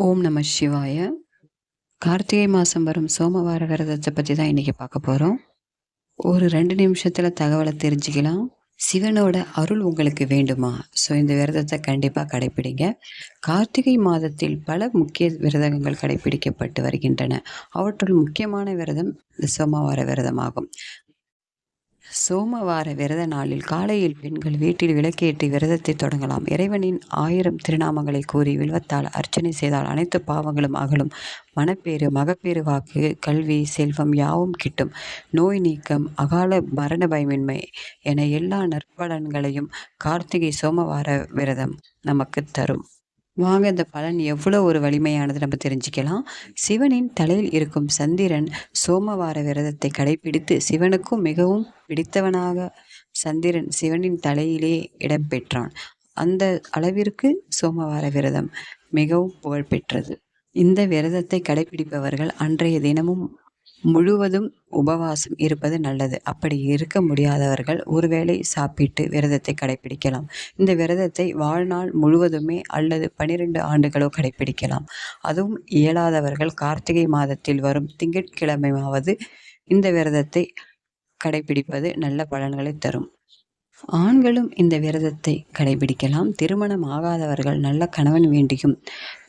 ஓம் நம சிவாய. கார்த்திகை மாதம் வரும் சோமவார விரதத்தை பற்றி தான் இன்றைக்கி பார்க்க போகிறோம். ஒரு 2 நிமிஷத்தில் தகவலை தெரிஞ்சுக்கலாம். சிவனோட அருள் உங்களுக்கு வேண்டுமா? ஸோ இந்த விரதத்தை கண்டிப்பாக கடைப்பிடிங்க. கார்த்திகை மாதத்தில் பல முக்கிய விரதங்கள் கடைப்பிடிக்கப்பட்டு வருகின்றன. அவற்றுள் முக்கியமான விரதம் இந்த சோமவார விரதமாகும். சோமவார விரத நாளில் காலையில் பெண்கள் வீட்டில் விளக்கேற்றி விரதத்தை தொடங்கலாம். இறைவனின் 1000 திருநாமங்களை கூறி வில்வத்தால் அர்ச்சனை செய்தால் அனைத்து பாவங்களும் அகலும். மனப்பேறு, மகப்பேறு, வாக்கு, கல்வி, செல்வம் யாவும் கிட்டும். நோய் நீக்கம், அகால மரண பயமின்மை என எல்லா நற்பலன்களையும் கார்த்திகை சோமவார விரதம் நமக்கு தரும். வாங்க இந்த பலன் எவ்வளோ ஒரு வலிமையானது நம்ம தெரிஞ்சுக்கலாம். சிவனின் தலையில் இருக்கும் சந்திரன் சோமவார விரதத்தை கடைபிடித்து சிவனுக்கும் மிகவும் பிடித்தவனாக சந்திரன் சிவனின் தலையிலே இடம் பெற்றான். அந்த அளவிற்கு சோமவார விரதம் மிகவும் புகழ்பெற்றது. இந்த விரதத்தை கடைபிடிப்பவர்கள் அன்றைய தினமும் முழுவதும் உபவாசம் இருப்பது நல்லது. அப்படி இருக்க முடியாதவர்கள் ஒருவேளை சாப்பிட்டு விரதத்தை கடைபிடிக்கலாம். இந்த விரதத்தை வாழ்நாள் முழுவதுமே அல்லது 12 ஆண்டுகளோ கடைபிடிக்கலாம். அதுவும் இயலாதவர்கள் கார்த்திகை மாதத்தில் வரும் திங்கட்கிழமையாவது இந்த விரதத்தை கடைபிடிப்பது நல்ல பலன்களை தரும். ஆண்களும் இந்த விரதத்தை கடைபிடிக்கலாம். திருமணம் ஆகாதவர்கள் நல்ல கணவன் வேண்டியும்,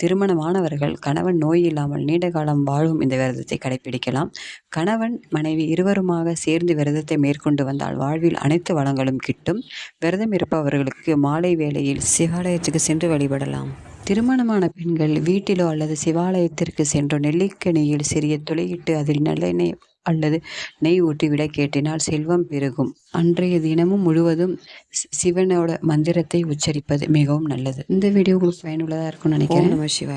திருமணமானவர்கள் கணவன் நோய் இல்லாமல் நீண்ட காலம் வாழும் இந்த விரதத்தை கடைபிடிக்கலாம். கணவன் மனைவி இருவருமாக சேர்ந்து விரதத்தை மேற்கொண்டு வந்தால் வாழ்வில் அனைத்து வளங்களும் கிட்டும். விரதம் இருப்பவர்களுக்கு மாலை வேளையில் சிவாலயத்துக்கு சென்று வழிபடலாம். திருமணமான பெண்கள் வீட்டிலோ அல்லது சிவாலயத்திற்கு சென்றோ நெல்லிக்கனியில் சிறிய துளையிட்டு அதில் நல்லெண்ணெய் அல்லது நெய் ஊற்றி விளக்கேற்றினால் செல்வம் பெருகும். அன்றைய தினமும் முழுவதும் சிவனோட மந்திரத்தை உச்சரிப்பது மிகவும் நல்லது. இந்த வீடியோ உங்களுக்கு பயனுள்ளதாக இருக்கும்னு நினைக்கிறேன். நம சிவாய.